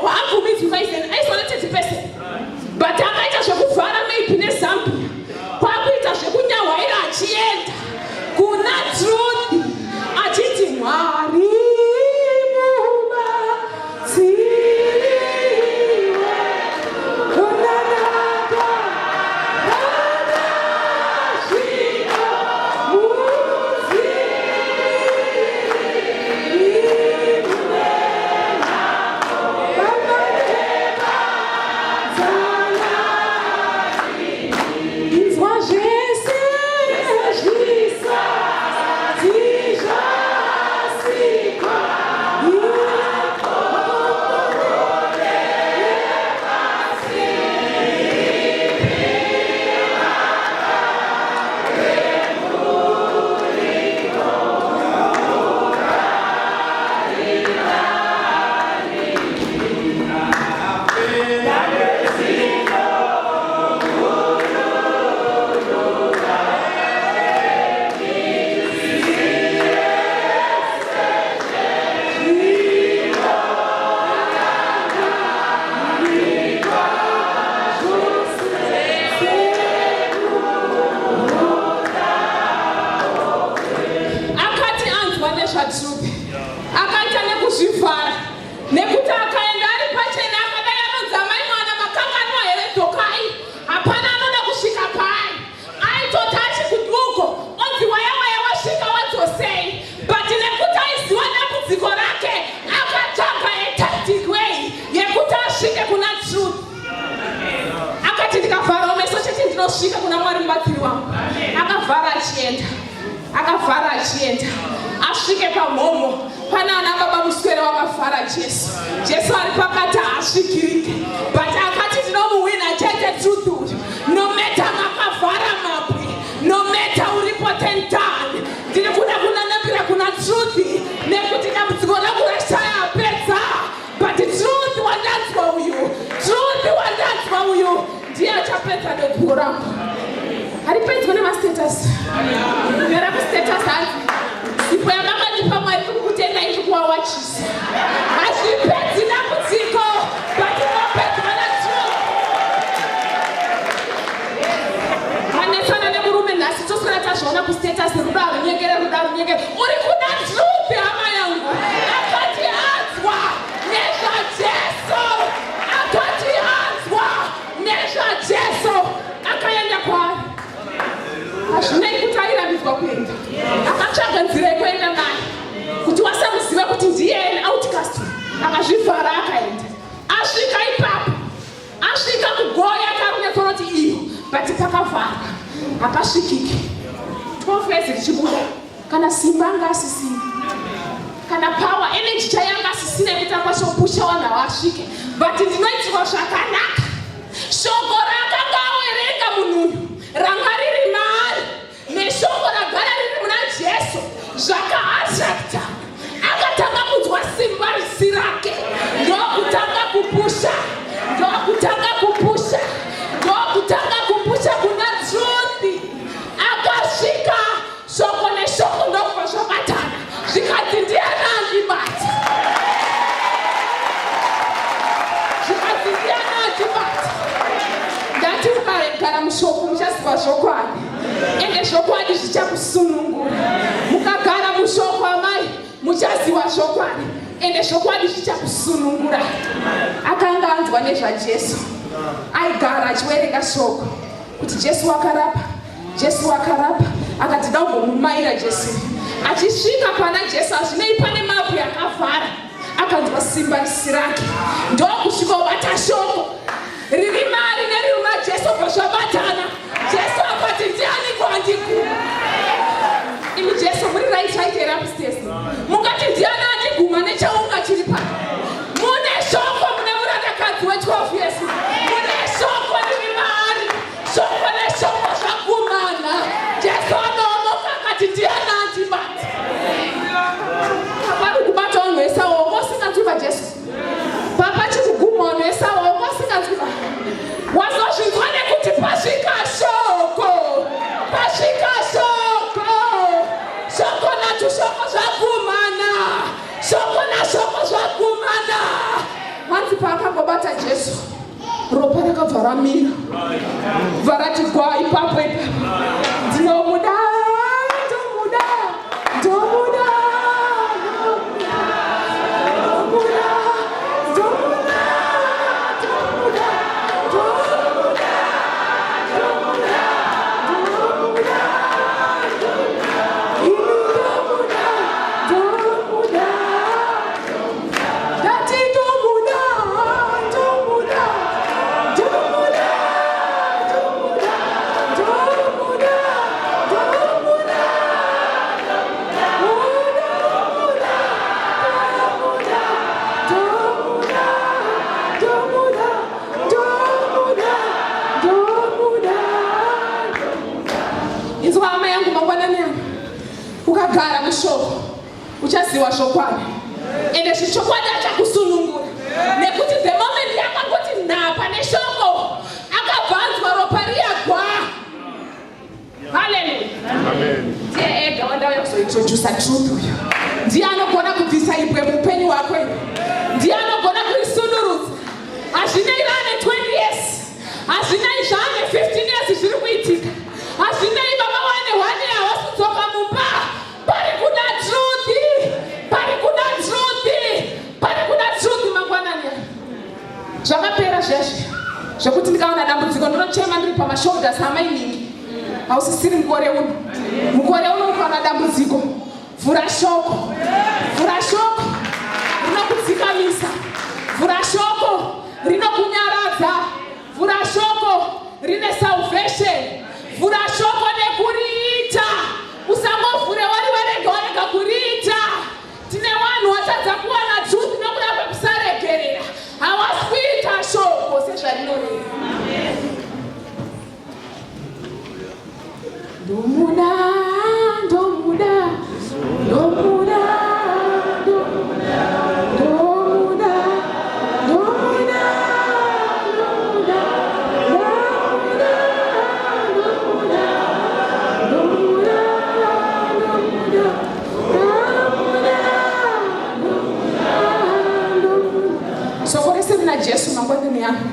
nekuti akaenda ari pachena akadai anodzama imwana makanganwa here dhokai hapana anoda kusvika pai aitoti achikuduko onzi waya wasvika wadzosei but nekuti aiziva dambudziko rake akatsvaga etactic way yekuti asvike kuna truth akati ndikavhara meso chete ndinosvika kuna Mwari mubatsiri wangu akavhara achienda asvike pamhomo pana ana baba muswere wakavhara Jesu ari pakati haasvikirike but akati ndinomuwina chete truth uyu no matter makavhara mapi no matter uripo 10 ton ndiri kuda kunanambira kuna truth nekuti dambudziko rangu rashaya apedza but truth wandanzwa uyu ndiye achapedza dambudziko rangu haripedzwa nemastatus nyora kustatus hanzi sipo yamakandipa Mwari kukutenda iri kuwawachisa hazvipedzi dambudziko but inopedzwa natruth manetsana nemurume nhasi toswera tazvaona kustatus ruda runyengere uri kuna truth hama yangu akati anzwa nezvajesu akaenda kwaari hazvinei kuti airambidzwa kuenda akatsvaga nzira yekuenda naye kuti wasamuziva kuti ndiye outcast akazvivhara akaenda asvika ipapo asvika kugoya akarunekoroti iyo but pakavhara akasvikike 12 years richibuda kana simba anga asisina kana power energy chayanga asisina yekuti akwashopusha vanhu havasvike but ndinoitirwa zvakanaka shoko rakanga awerenga munhu ranga riri maari neshoko ragara riri muna Jesu zvakaatrakta akatanga kunzwa simba risi rake ndokutanga kupusha kuna truth akasvika shoko neshoko ndokubva zvabatana zvikati ndianandibata ndati mukaregara mushoko muchaziva zvokwadi ende zvokwadi zvichakusunungura mukagara mushoko amai muchaziva zvokwadi ende zvokwadi zvichakusunungura akanga anzwa nezvajesu aigara achiwerenga shoko kuti Jesu wakarapa akati daugomumaira Jesu achisvika pana Jesu hazvinei pane mapu yakavhara akanzwa simba risi rake ndokusvika ubata shoko riri mari neriri muna Jesu zvazvabatana Jesu akati ndiani kwandikuma imi Jesu muri right here upstairs mungati ndiani andiguma nechaunga chiri pano mune shoko mune murandakadzi we12 years mune shoko riri mari shoko neshoko zvagumana Jesu anonoka akati ndiani andibata apari kubata vanhu vesawo mosinganzwiva Jesu papa chikuguma vanhu vesawo mosinganzwiva wazozvinzwa nekuti pasvika shoko shoko natushoko zvagumana shoko nashoko zvagumana manzi paakangobata Jesu ropa rakabva ramira varati gwa ipapo ndinomuda ukagara mushoko uchaziva shokwadi ende zvichokwadi achakusunungura nekuti the moment yakangoti nhapa neshoko akabvanzwa ropa riyagwa haleluya ndiye ega wandauya kuzointrodusa truth uyu ndiye anogona kubvisa ibwe muupenyu hwako ndiye anogona kurisunurudza hazvinei rane 20 years hazvinei zvaane 15 years zviri kuitika hazvinei baba wane 1 year wasudzoka mumba pari kuda truth zvekuti ndikaona dambudziko ndinochema ndiri pamashoulders amainingi. Hausisiri mukore uno. Mukore uno ukaona dambudziko, vhura shoko. Vhura shoko rinokudzikamisa. Vhura shoko rinokunyaradza. Vhura shoko rine salvation. Vhura shoko nekuriita. Usangovhure warega kuriita. Tine vanhu vatadza kuwana truth nokuda kwekusaregerera. Havasi kuita shoko sezvarinoreva. Ndomuda, ndomuda, ndomuda, ndomuda, ndomuda, ndomuda, ndomuda, ndomuda, ndomuda, ndomuda, ndomuda. Soko rese rina Jesu mangwanani yangu.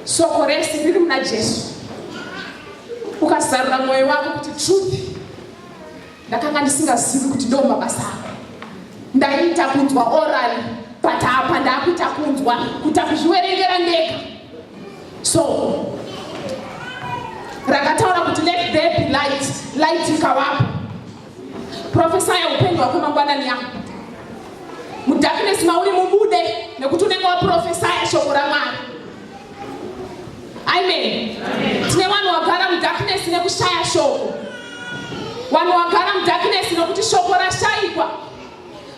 Soko rese riri muna Jesu. Ukazarura mwoyo wako kuti truth ndakanga ndisingazivi kuti ndo mabasa ako. Ndaita kunzwa orally but apa ndakuita kunzwa kuita kuzviwerengera ndega. So rakataura kuti let there be light. Light ikawapo. Profesa ya upenyu wako mangwanani yangu. Mudarkness mauri mubude nekuti unenge waprofesa ya shoko raMwari. Amen. Tine vanhu vagara mudarkness nekushaya shoko. Vanhu vagara mudarkness nekuti shoko rashayikwa.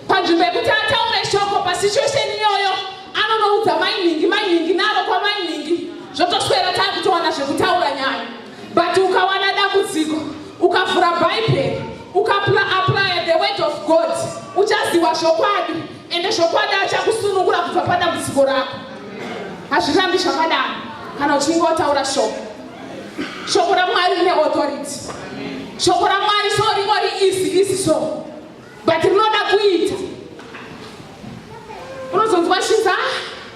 Panzvimbo yekuti ataure shoko pasituation iyoyo anonoudza mainingi naro kwa mainingi. Zvotoswera takutowana zvekutaura nyaya. But ukawana dambudziko, ukavhura Bible, uka-apply the word of God, uchaziwa zvokwadi, ende zvokwadi achakusunungura kubva padambudziko rako. Hazvirambi zvakadaro. Kana uchinge wataura shoko. Shoko raMwari rine authority. Shoko raMwari so ringori easy so. But rinoda kuita. Unozonzwa shinza,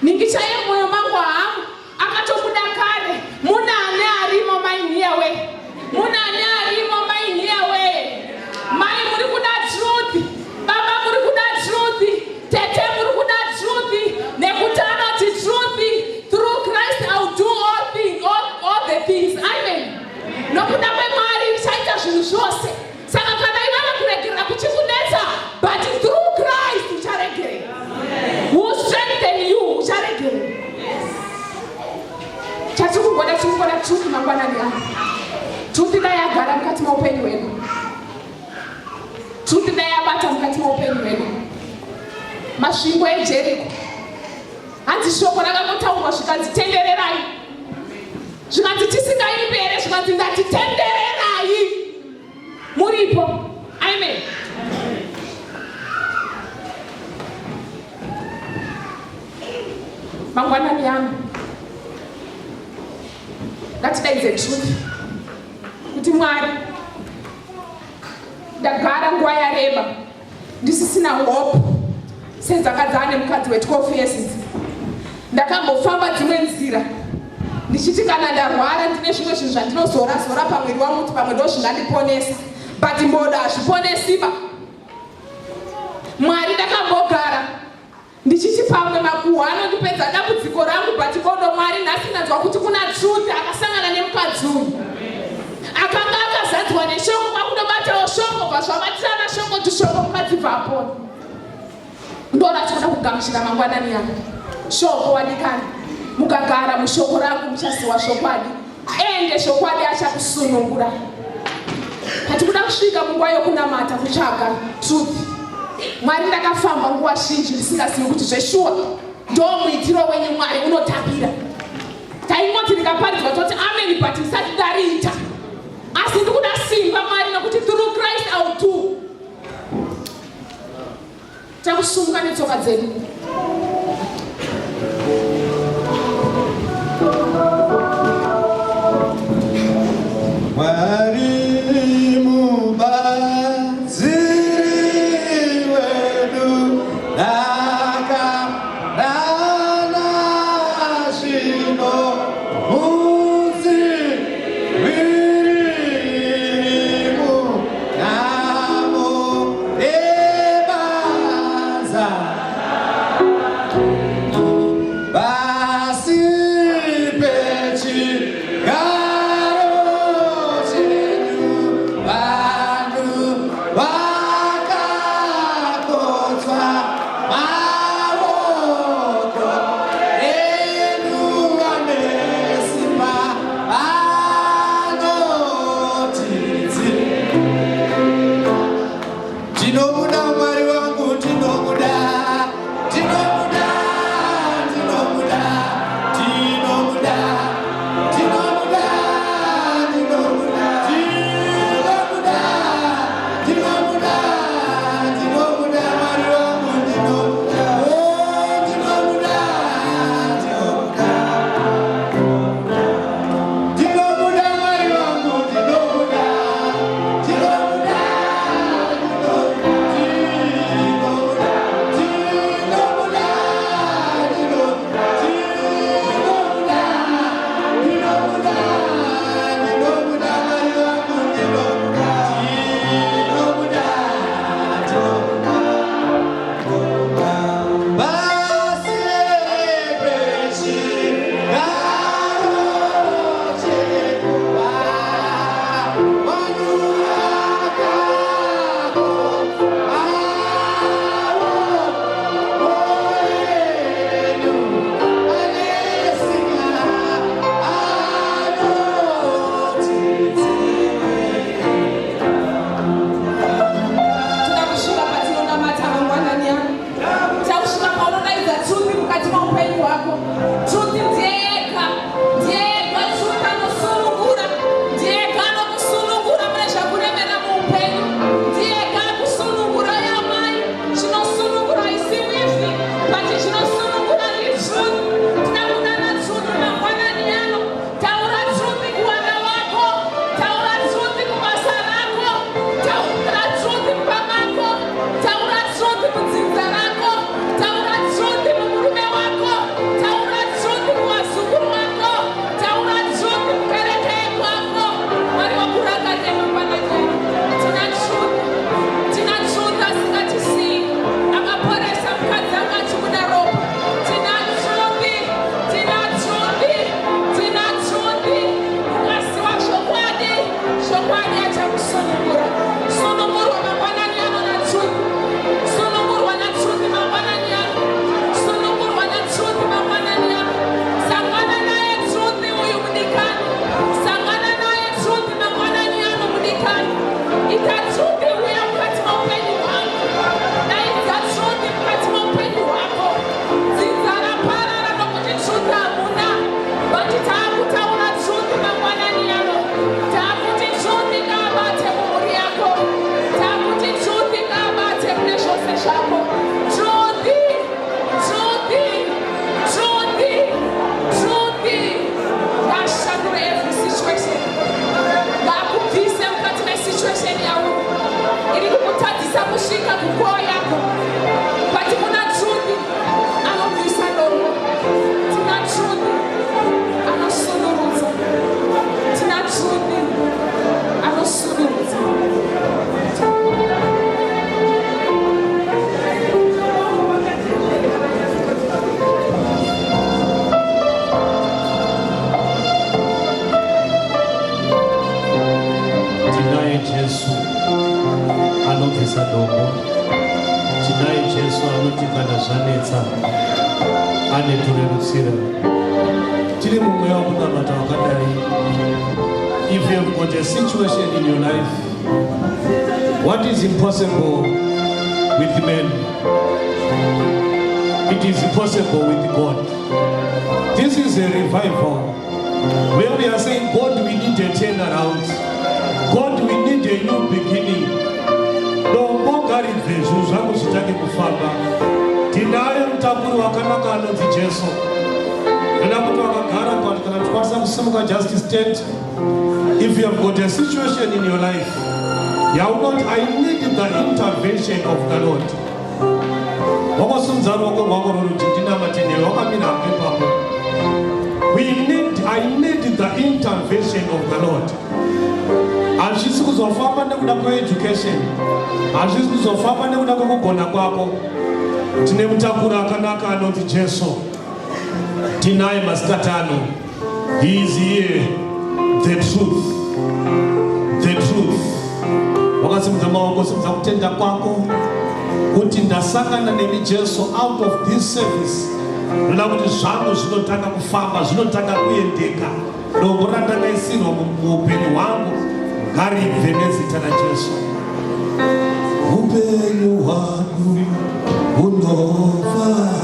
ningichaye mwoyo mangu hangu akatobuda kare. Munani arimo maini yawe. Munani arimo maini yawe. Mai muri kuda truth. Baba muri kuda truth. Tete muri kuda truth. Nekutana ti truth. Through Christ I'll do all the things. Amen. Nokuda kweMwari uchaita zvinhu zvose. Saka kana ivava kuregerera kuchikunetsa, but through Christ ucharegerera. Who strengthen you ucharegerera. Chatikugoda truth mangwanani yangu. Truth ndayagara mukati maupenyu hwedu. Truth ndayabata mukati maupenyu hwedu. Masvingo eJeriko. Hanzi shoko rakangotaurwa zvikanzi tendererai. Zvikanzi tisingaipere, zvikanzi ngatitendererai. Muripo. Amen. Mangwanani yangu. Ngatidaidze truth. Kuti Mwari ndagara nguva yareba ndisisina hope senzakadzana nemukadzi we12 years. Ndakambofamba dzimwe nzira ndichiti kana ndarwara ndine zvimwe zvinhu zvandinozora pamwiri wangu kuti pamwe ndo zvingandiponesa, but mboda hazviponesiba. Mwari ndakambogara ndichiti pamwe makuhwa anondipedza dambudziko rangu, but bodo Mwari nhasi ndanzwa kuti kuna truth. Akasangana nemukadzi uyu akanga akazadzwa neshoko, kwakundobatawo shoko pazvabatirana shoko tushoko mukadzi bvapo. Ndona tinoda kugamuchira mangwanani yangu. Shoko wadikani. Mukagara mushoko rangu muchaziwa shokwadi. Ende shokwadi achakusunungura. Hatikuda kusvika munguva yokunamata kutsvaga truth. Mwari ndakafamba nguva zhinji ndisingazivi kuti zveshuwa ndo muitiro wenyu Mwari unotapira. Taingoti ndikaparidzwa toti amen, but ndisati ndariita. Asi ndikuda simba Mwari nokuti through Christ I'll do. Takusunga netsoka dzedu. Mwari mubatsiri wedu dakarana zvino mudzivirimu namo nebasa If you have got a situation in your life, what is impossible with men, it is possible with God. This is a revival where we are saying, God, we need a turnaround. God, we need a new beginning. Tinaye mtakuru wakanaka anonzi Jesu. Ena mtu wakagara kwa sababu just stand. If you have got a situation in your life, I need the intervention of the Lord. I need the intervention of the Lord. Ashisi kuzofamba nekuda education. Ashisi kuzofamba nekuda kugona kwako. Tine mutakura akanaka anonzi Jesu. Tinaye masikatano. He is here. The truth. The truth. Wakasimza maongo simza kutenda kwako. kuti ndasangana nemi Jesu out of this service. Ndoda kuti zvangu zvinotanga kufamba, zvinotanga kuendeka. Dombo randakaisirwa muupenyu hwangu ngaribve nezita raJesu. Upenyu hwangu hunofara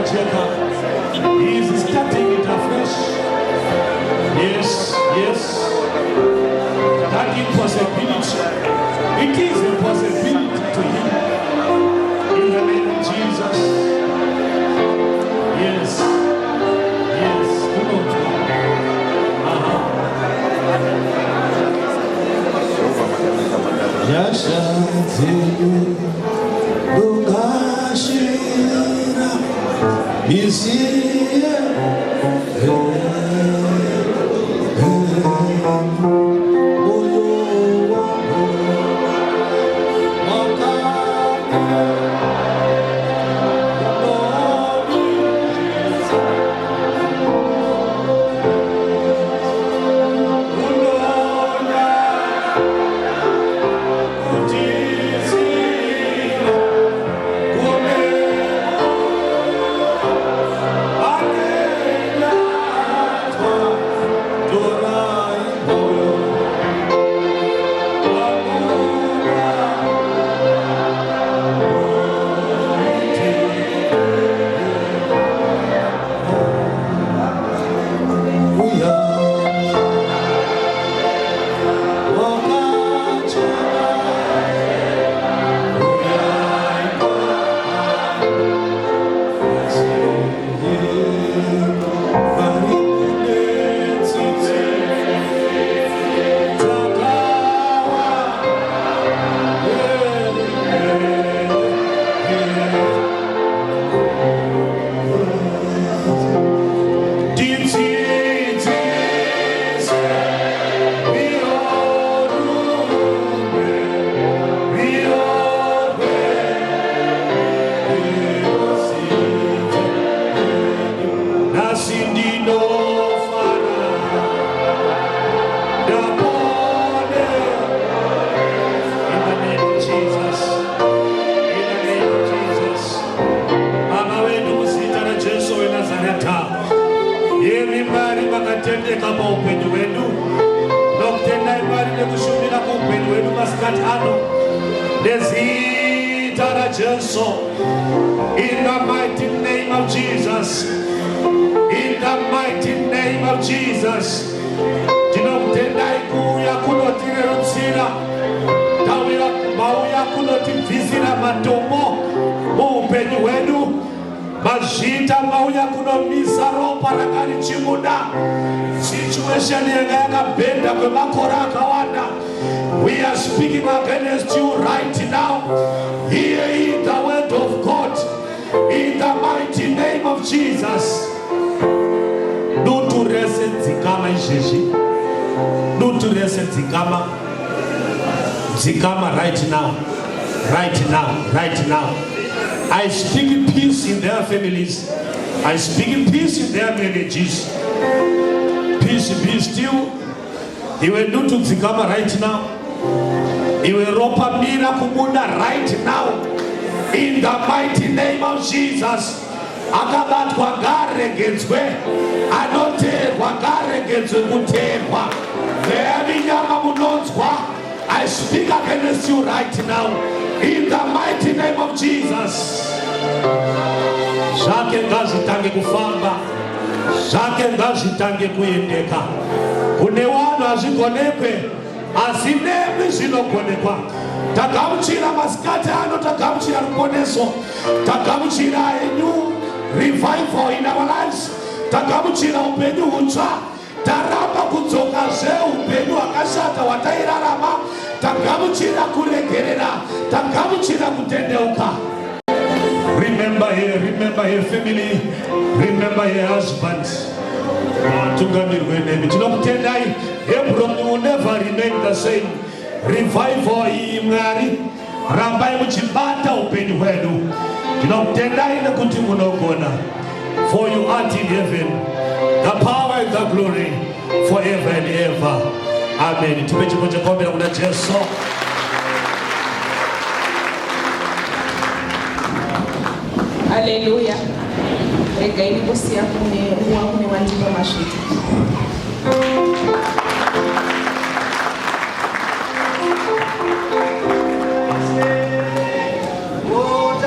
cheka. He is starting it afresh. Yes, yes. That impossibility, it is a possibility to him. In the name of Jesus. Yes. Yes. Come on. Yashatinu Lugashira Isiye in the mighty name of Jesus, in the mighty name of Jesus, tinokutendai kuuya kunotirerutsira mauya kunotivhizira matombo muupenyu hwedu, mazvita mauya kunomisa ropa rakarichimuda, situation yanga yakabhenda kwemakore akawanda. We are speaking against you right now. Hear ye the word of God in the mighty name of Jesus. Nuturese dzikama izvezvi. Nuturese dzikama. Dzikama right now. Right now. Right now. I speak peace in their families. I speak peace in their marriages. Peace be still. He will do to dzikama right now. He will ropa mira kumuda right now. In the mighty name of Jesus. Akabatwa ngaregedzwe, anoterwa ngaregedzwe kuterwa. Every nyama munonzwa, I speak against you right now. In the mighty name of Jesus. Zvake ngazvitange kufamba. Zvake ngazvitange kuendeka. Kune vanhu hazvigonekwe, asi nemi zvinogonekwa. Tagamuchira masikati ano, tagamuchira ruponeso, tagamuchira a new revival in our lives, tagamuchira upenyu hutsva, taramba kudzoka zveupenyu hwakashata hwatairarama, tagamuchira kuregerera, tagamuchira kutendeuka. Remember here family, remember here husband. Tinokutendai, Hebron will never remain the same. Revival iyi Mwari, rambai muchibata upenyu hwedu. Tinokutendai nekuti munogona. For you art in heaven, the power and the glory forever and ever. Amen. Tipe chipo chakombera kuna Jesu. Hallelujah. Regaini kusia kune wandiwa mashita. Oh,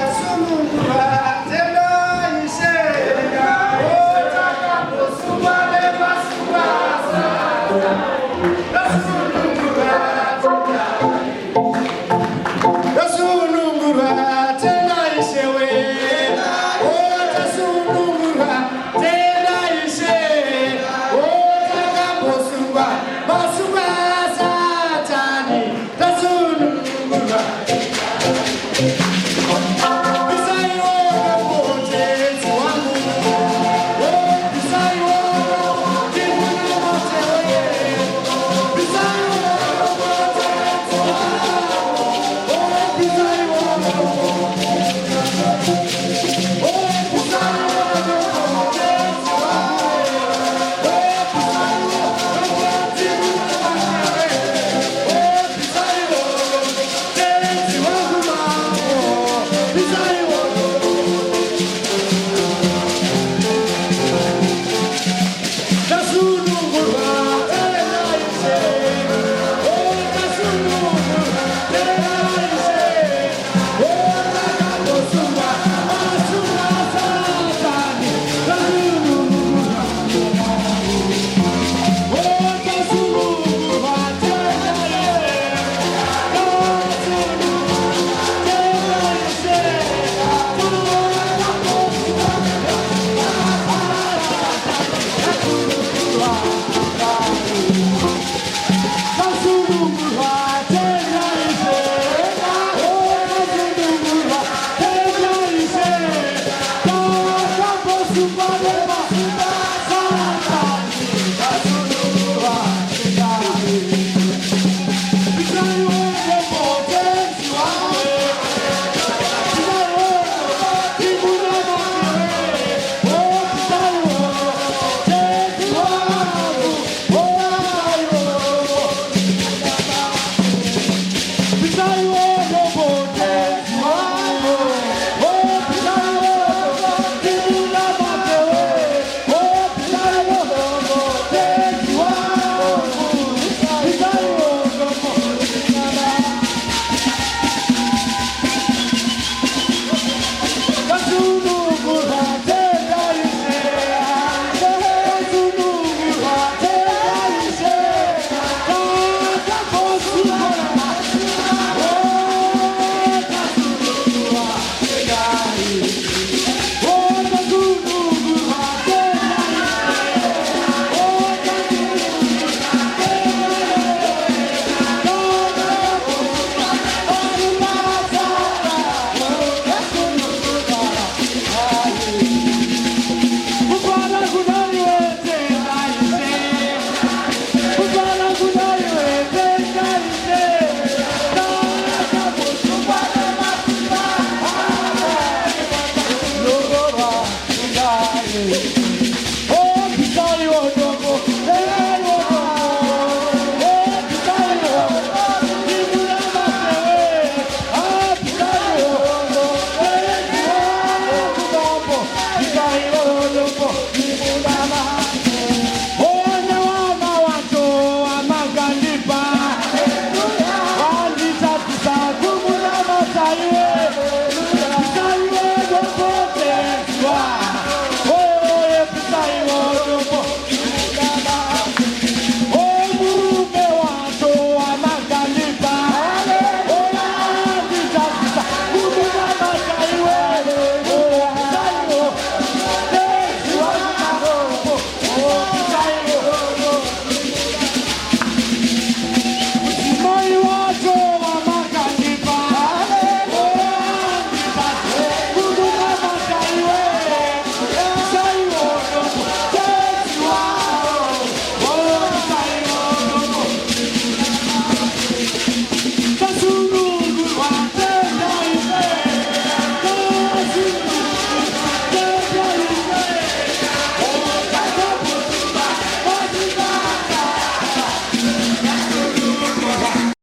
Hey.